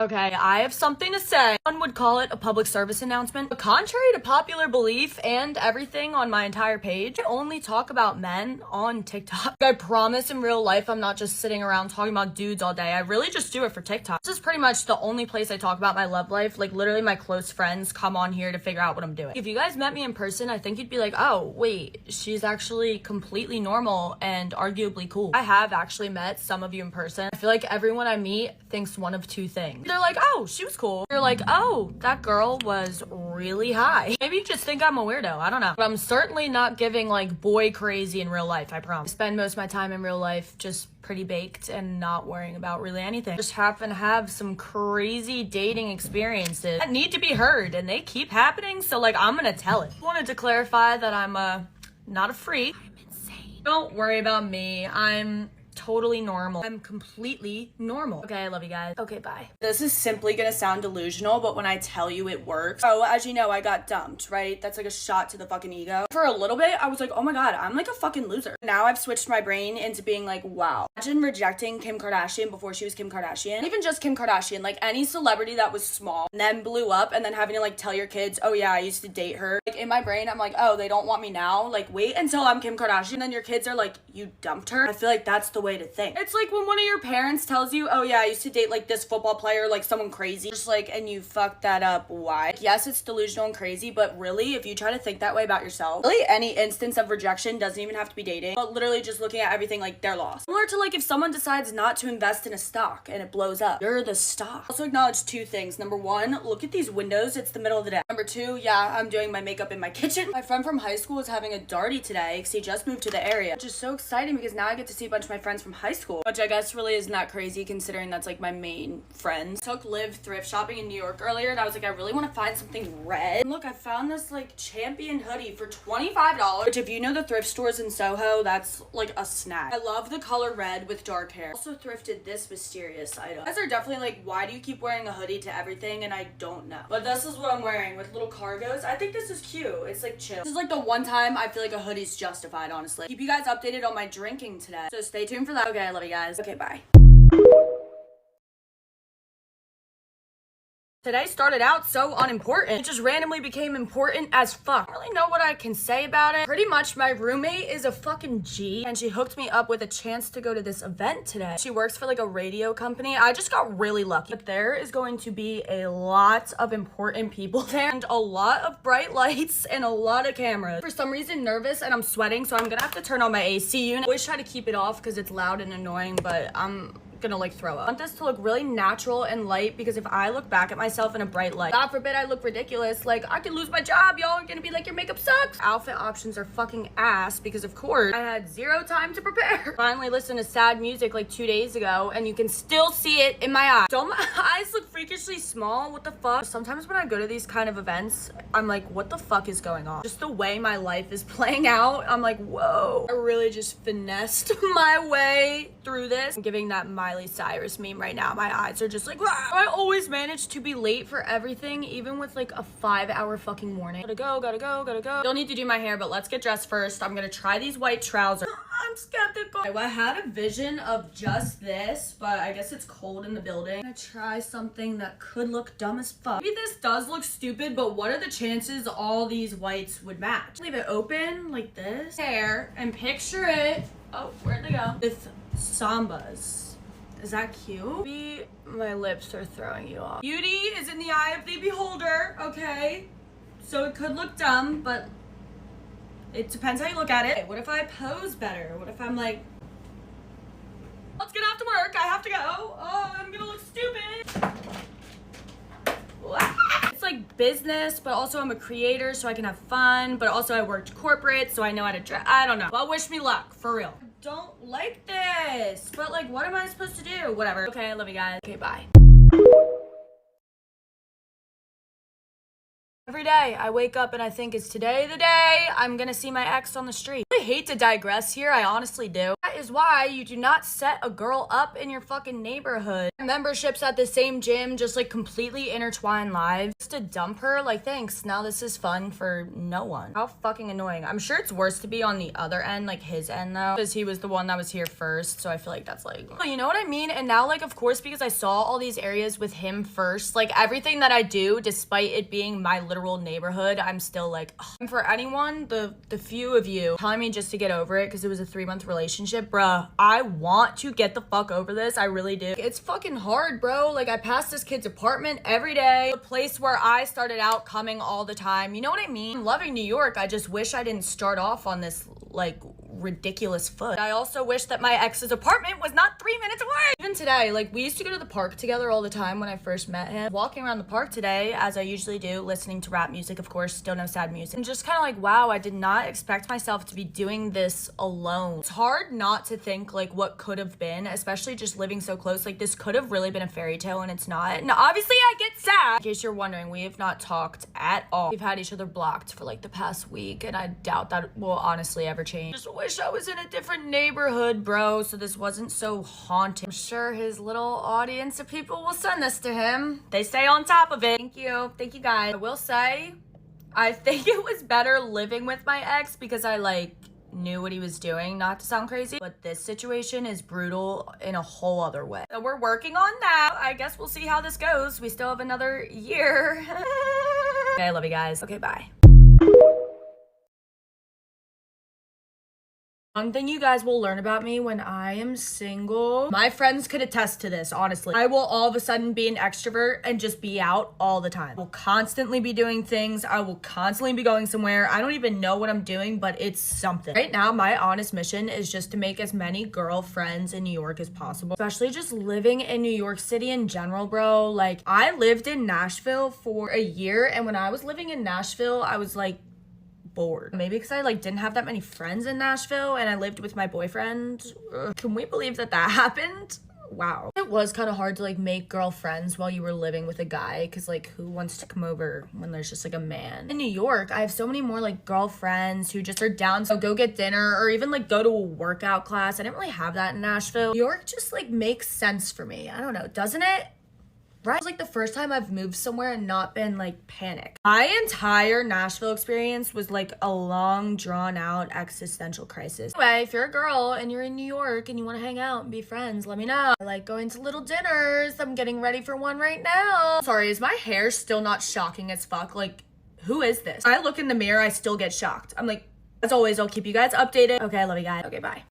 Okay, I have something to say. One would call it a public service announcement. But contrary to popular belief and everything on my entire page, I only talk about men on TikTok. I promise in real life I'm not just sitting around talking about dudes all day. I really just do it for TikTok. This is pretty much the only place I talk about my love life. Like literally my close friends come on here to figure out what I'm doing. If you guys met me in person, I think you'd be like, oh, wait, she's actually completely normal and arguably cool. I have actually met some of you in person. I feel like everyone I meet thinks one of two things. They're like, oh, she was cool. You're like, oh, that girl was really high. Maybe you just think I'm a weirdo. I don't know. But I'm certainly not giving like boy crazy in real life, I promise. I spend most of my time in real life just pretty baked and not worrying about really anything. Just happen to have some crazy dating experiences that need to be heard and they keep happening. So like, I'm gonna tell it. Wanted to clarify that I'm not a freak. I'm insane. Don't worry about me. I'm totally normal. I'm completely normal. Okay, I love you guys. Okay, bye. This is simply gonna sound delusional, but when I tell you it works. So as you know, I got dumped, right? That's like a shot to the fucking ego. For a little bit, I was like, oh my God, I'm like a fucking loser. Now I've switched my brain into being like, wow. Imagine rejecting Kim Kardashian before she was Kim Kardashian. Not even just Kim Kardashian, like any celebrity that was small and then blew up and then having to like tell your kids, oh yeah, I used to date her. Like in my brain, I'm like, oh, they don't want me now. Like wait until I'm Kim Kardashian. And then your kids are like, you dumped her. I feel like that's the way to think. It's like when one of your parents tells you, oh yeah, I used to date like this football player, like someone crazy, just like, and you fucked that up. Why? Like, yes, it's delusional and crazy, but really, if you try to think that way about yourself, really any instance of rejection doesn't even have to be dating, but literally just looking at everything like they're lost. Similar to like if someone decides not to invest in a stock and it blows up, you're the stock. Also acknowledge two things. Number one, look at these windows. It's the middle of the day. Number two, yeah, I'm doing my makeup in my kitchen. My friend from high school is having a darty today because he just moved to the area, which is so exciting because now I get to see a bunch of my friends from high school, which I guess really isn't that crazy considering that's like my main friends. Took Liv thrift shopping in New York earlier and I was like, I really want to find something red. And look, I found this like Champion hoodie for $25, which if you know the thrift stores in Soho, that's like a snack. I love the color red with dark hair. Also thrifted this mysterious item. You guys are definitely like, why do you keep wearing a hoodie to everything? And I don't know. But this is what I'm wearing with little cargos. I think this is cute. It's like chill. This is like the one time I feel like a hoodie's justified, honestly. Keep you guys updated on my drinking today. So stay tuned for that. Okay, I love you guys. Okay, bye. Today started out so unimportant. It just randomly became important as fuck. I don't really know what I can say about it. Pretty much my roommate is a fucking G and she hooked me up with a chance to go to this event today. She works for like a radio company. I just got really lucky. But there is going to be a lot of important people there and a lot of bright lights and a lot of cameras. For some reason nervous and I'm sweating, so I'm gonna have to turn on my AC unit. I always try to keep it off because it's loud and annoying, but I'm gonna like throw up. I want this to look really natural and light because if I look back at myself in a bright light, God forbid I look ridiculous, like I could lose my job. Y'all are gonna be like, your makeup sucks. Outfit options are fucking ass because of course I had zero time to prepare. Finally listened to sad music like 2 days ago and you can still see it in my eyes. Don't my eyes look freakishly small? What the fuck? Sometimes when I go to these kind of events, I'm like, what the fuck is going on? Just the way my life is playing out, I'm like, whoa. I really just finessed my way through this. I'm giving that Miley Cyrus meme right now. My eyes are just like, wow. I always manage to be late for everything, even with like a 5-hour fucking morning. Gotta go. Don't need to do my hair, but let's get dressed first. I'm gonna try these white trousers. I'm skeptical. I had a vision of just this, but I guess it's cold in the building. I'm gonna try something that could look dumb as fuck. Maybe this does look stupid, but what are the chances all these whites would match? Leave it open like this. Hair and picture it. Oh, where'd they go? With sambas. Is that cute? Maybe my lips are throwing you off. Beauty is in the eye of the beholder, okay? So it could look dumb, but it depends how you look at it. What if I pose better? What if I'm like, let's get off to work, I have to go. Oh, I'm gonna look stupid. It's like business, but also I'm a creator, so I can have fun, but also I worked corporate, so I know how to dress. I don't know. Well, wish me luck, for real. Don't like this, but like, what am I supposed to do? Whatever. Okay, I love you guys. Okay, bye. Every day I wake up and I think, is today the day I'm gonna see my ex on the street? I hate to digress here, I honestly do. That is why you do not set a girl up in your fucking neighborhood. Memberships at the same gym, just like completely intertwined lives. Just to dump her, like thanks, now this is fun for no one. How fucking annoying. I'm sure it's worse to be on the other end, like his end though, because he was the one that was here first, so I feel like that's like, you know what I mean? And now like, of course, because I saw all these areas with him first, like everything that I do, despite it being my literal neighborhood, I'm still like, ugh. And for anyone, the few of you telling me just to get over it because it was a 3-month relationship, bruh, I want to get the fuck over this. I really do. It's fucking hard, bro. Like I pass this kid's apartment every day, the place where I started out coming all the time. You know what I mean? I'm loving New York. I just wish I didn't start off on this like ridiculous foot. I also wish that my ex's apartment was not 3 minutes away. Even today, like we used to go to the park together all the time when I first met him. Walking around the park today, as I usually do, listening to rap music, of course, still no sad music. And just kind of like, wow, I did not expect myself to be doing this alone. It's hard not to think like what could have been, especially just living so close. Like this could have really been a fairy tale and it's not. And obviously I get sad. In case you're wondering, we have not talked at all. We've had each other blocked for like the past week and I doubt that will honestly ever change. Just wish I was in a different neighborhood, bro, so this wasn't so haunting. I'm sure his little audience of people will send this to him. They stay on top of it. Thank you guys. I will say, I think it was better living with my ex because I like knew what he was doing, not to sound crazy, but this situation is brutal in a whole other way. So we're working on that. I guess we'll see how this goes. We still have another year. Okay, I love you guys. Okay, bye. One thing you guys will learn about me when I am single, my friends could attest to this, honestly. I will all of a sudden be an extrovert and just be out all the time. I will constantly be doing things. I will constantly be going somewhere. I don't even know what I'm doing, but it's something. Right now, my honest mission is just to make as many girlfriends in New York as possible, especially just living in New York City in general, bro. Like, I lived in Nashville for a year, and when I was living in Nashville, I was like, bored. Maybe because I like didn't have that many friends in Nashville and I lived with my boyfriend. Can we believe that happened? Wow. It was kind of hard to like make girlfriends while you were living with a guy because like who wants to come over when there's just like a man? In New York, I have so many more like girlfriends who just are down to go get dinner or even like go to a workout class. I didn't really have that in Nashville. New York just like makes sense for me. I don't know, doesn't it? Right? It's like the first time I've moved somewhere and not been like panicked. My entire Nashville experience was like a long drawn out existential crisis. Anyway, if you're a girl and you're in New York and you want to hang out and be friends, let me know. I like going to little dinners. I'm getting ready for one right now. Sorry, is my hair still not shocking as fuck? Like, who is this? When I look in the mirror, I still get shocked. I'm like, as always, I'll keep you guys updated. Okay, I love you guys. Okay, bye.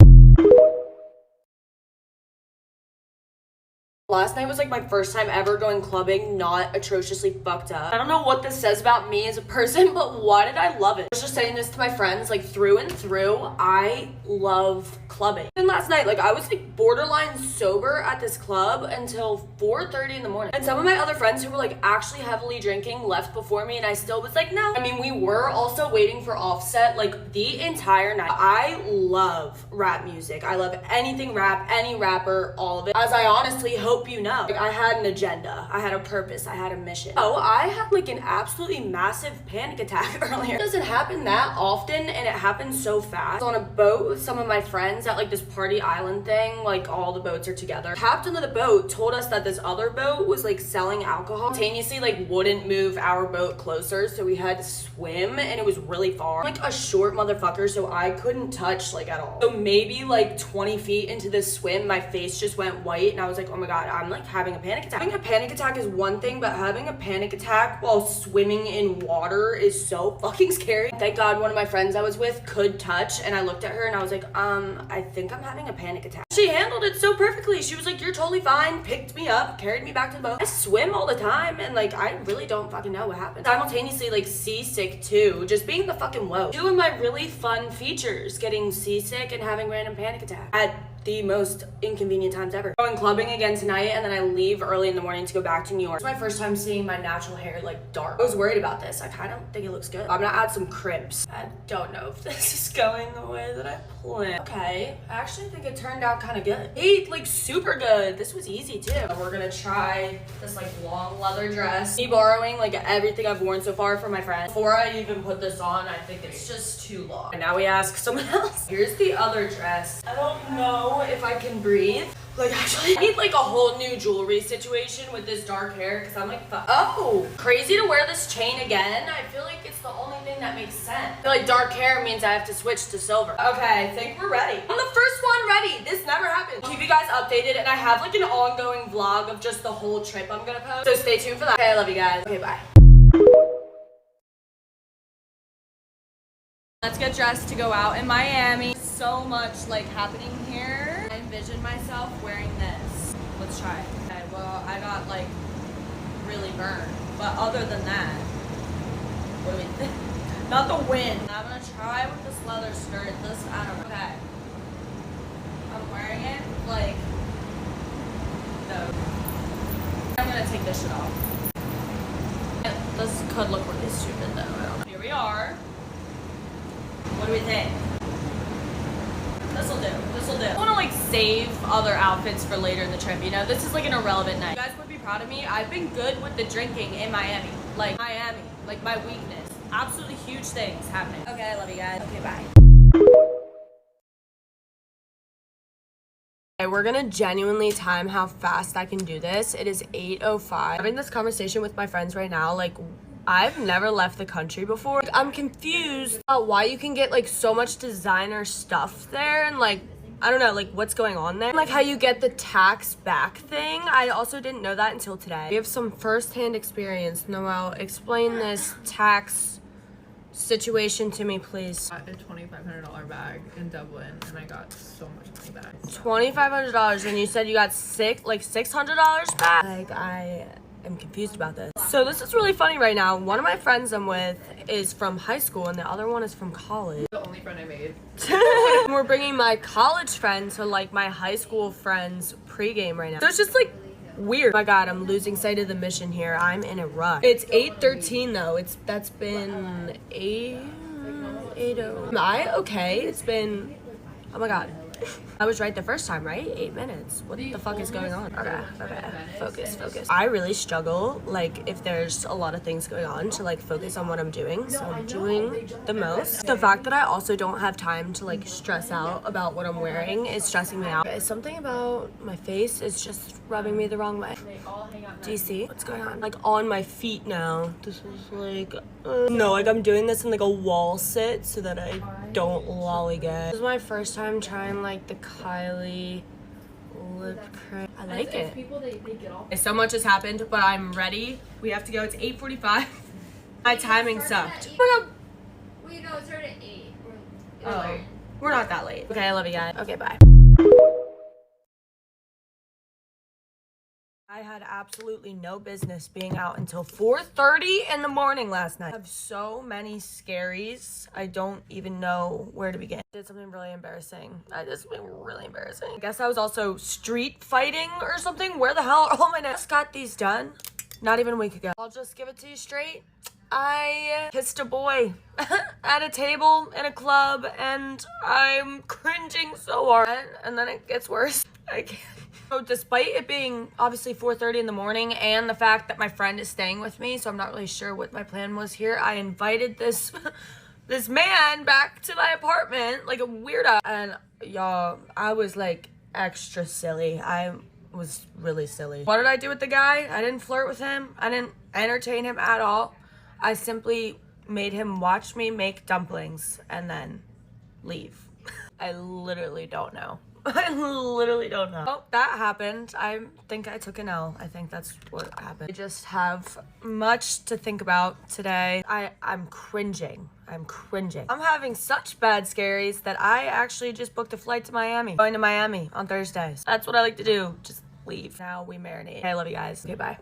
Last night was like my first time ever going clubbing, not atrociously fucked up. I don't know what this says about me as a person, but why did I love it? I was just saying this to my friends, like through and through, I love clubbing. And last night, like I was like borderline sober at this club until 4:30 in the morning. And some of my other friends who were like actually heavily drinking left before me and I still was like, no. I mean, we were also waiting for Offset like the entire night. I love rap music. I love anything rap, any rapper, all of it. As I honestly hope you know, like I had an agenda, I had a purpose, I had a mission. Oh, I had like an absolutely massive panic attack earlier. It doesn't happen that often and it happens so fast. I was on a boat with some of my friends at like this party island thing, like all the boats are together. Captain of the boat told us that this other boat was like selling alcohol. Simultaneously like wouldn't move our boat closer, so we had to swim and it was really far. I'm like a short motherfucker, so I couldn't touch like at all. So maybe like 20 feet into this swim, my face just went white and I was like, oh my god, I'm like having a panic attack. Having a panic attack is one thing, but having a panic attack while swimming in water is so fucking scary. Thank God one of my friends I was with could touch, and I looked at her and I was like, I think I'm having a panic attack. She handled it so perfectly. She was like, you're totally fine, picked me up, carried me back to the boat. I swim all the time and like I really don't fucking know what happened. Simultaneously like seasick too, just being the fucking low. Two of my really fun features, getting seasick and having random panic attack at the most inconvenient times ever. Going clubbing again tonight, and then I leave early in the morning to go back to New York. It's my first time seeing my natural hair like dark. I was worried about this. I kind of think it looks good. I'm gonna add some crimps. I don't know if this is going the way that I planned. Okay, I actually think it turned out kind of good. Hey, like super good. This was easy too. We're gonna try this like long leather dress. Me borrowing like everything I've worn so far from my friend. Before I even put this on, I think it's just too long. And now we ask someone else. Here's the other dress. I don't know if I can breathe. Like actually, I need like a whole new jewelry situation with this dark hair because I'm like, oh, crazy to wear this chain again. I feel like it's the only thing that makes sense. I feel like dark hair means I have to switch to silver. Okay, I think we're ready. I'm the first one ready. This never happened. I'll keep you guys updated, and I have like an ongoing vlog of just the whole trip I'm gonna post. So stay tuned for that. Okay, I love you guys. Okay, bye. Let's get dressed to go out in Miami. So much like happening here. I envision myself wearing this. Let's try it. Okay, well, I got like really burned. But other than that, what do we think? Not the wind. I'm gonna try with this leather skirt. This, I don't know. Okay. I'm wearing it like, no. I'm gonna take this shit off. This could look really stupid though. I don't know. Here we are. What do we think? This'll do. This'll do. I want to like save other outfits for later in the trip, you know? This is like an irrelevant night. You guys would be proud of me. I've been good with the drinking in Miami. Like my weakness. Absolutely huge things happening. Okay, I love you guys. Okay, bye. Okay, we're gonna genuinely time how fast I can do this. It is 8:05. Having this conversation with my friends right now, like, I've never left the country before. Like, I'm confused about why you can get like so much designer stuff there, and like, I don't know, like what's going on there. Like how you get the tax back thing. I also didn't know that until today. We have some first-hand experience. Noelle, explain this tax situation to me, please. I got a $2,500 bag in Dublin, and I got so much money back. $2,500, and you said you got $600 back? Like, I am confused about this. So this is really funny right now. One of my friends I'm with is from high school, and the other one is from college. The only friend I made. We're bringing my college friend to like my high school friend's pregame right now. So it's just like weird. Oh my god, I'm losing sight of the mission here. I'm in a rush. It's 8:13 though. That's been 8:00. Am I okay? It's been, oh my god. I was right the first time, right? 8 minutes. What the fuck is going on? Okay. Focus. I really struggle, like, if there's a lot of things going on, to, like, focus on what I'm doing. So I'm doing the most. The fact that I also don't have time to, like, stress out about what I'm wearing is stressing me out. Something about my face is just rubbing me the wrong way. Do you see what's going on? Like, on my feet now. This is, like, no, like, I'm doing this in, like, a wall sit so that I don't lollygag. This is my first time trying, like, the Kylie lip cream. I like it. People, they get off. So much has happened, but I'm ready. We have to go. It's 8:45. My timing sucked. Well, you know, it's already at 8. Oh, we're not that late. Okay, I love you guys. Okay, bye. I had absolutely no business being out until 4:30 in the morning last night. I have so many scaries. I don't even know where to begin. I did something really embarrassing. I did something really embarrassing. I guess I was also street fighting or something. Where the hell are all my nails? Just got these done not even a week ago. I'll just give it to you straight. I kissed a boy at a table in a club, and I'm cringing so hard. And then it gets worse. I can't. So despite it being obviously 4:30 in the morning and the fact that my friend is staying with me, so I'm not really sure what my plan was here, I invited this this man back to my apartment like a weirdo. And y'all, I was like extra silly. I was really silly. What did I do with the guy? I didn't flirt with him. I didn't entertain him at all. I simply made him watch me make dumplings and then leave. I literally don't know. I literally don't know. Oh, that happened. I think I took an L. I think that's what happened. I just have much to think about today. I'm cringing. I'm having such bad scaries that I actually just booked a flight to Miami. Going to Miami on Thursdays. That's what I like to do. Just leave. Now we marinate. Okay, I love you guys. Okay, bye.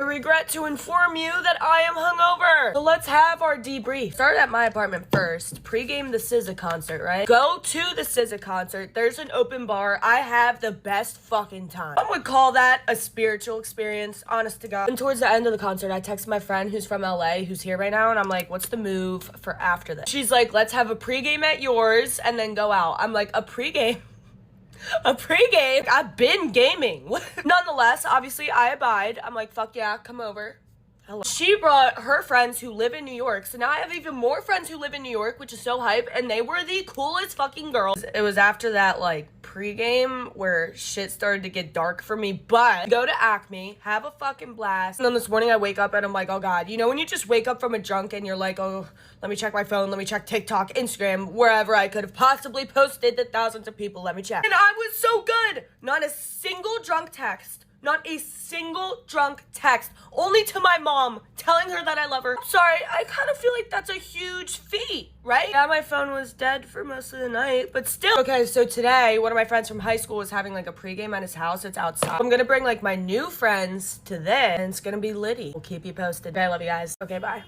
I regret to inform you that I am hungover. So let's have our debrief. Start at my apartment first. Pre-game the SZA concert, right? Go to the SZA concert. There's an open bar. I have the best fucking time. I would call that a spiritual experience, honest to God. And towards the end of the concert, I texted my friend who's from LA, who's here right now, and I'm like, what's the move for after this? She's like, let's have a pre-game at yours and then go out. I'm like, a pre-game? A pregame? I've been gaming. Nonetheless, obviously, I abide. I'm like, fuck yeah, come over. Hello. She brought her friends who live in New York. So now I have even more friends who live in New York, which is so hype. And they were the coolest fucking girls. It was after that, like, pregame where shit started to get dark for me. But go to Acme, have a fucking blast. And then this morning I wake up and I'm like, oh God. You know when you just wake up from a drunk and you're like, oh, let me check my phone. Let me check TikTok, Instagram, wherever I could have possibly posted to thousands of people. Let me check. And I was so good. Not a single drunk text. Not a single drunk text, only to my mom, telling her that I love her. Sorry, I kind of feel like that's a huge feat, right? Yeah, my phone was dead for most of the night, but still. Okay, so today, one of my friends from high school was having like a pregame at his house. It's outside. I'm gonna bring like my new friends to this, and it's gonna be litty. We'll keep you posted. Okay, I love you guys. Okay, bye.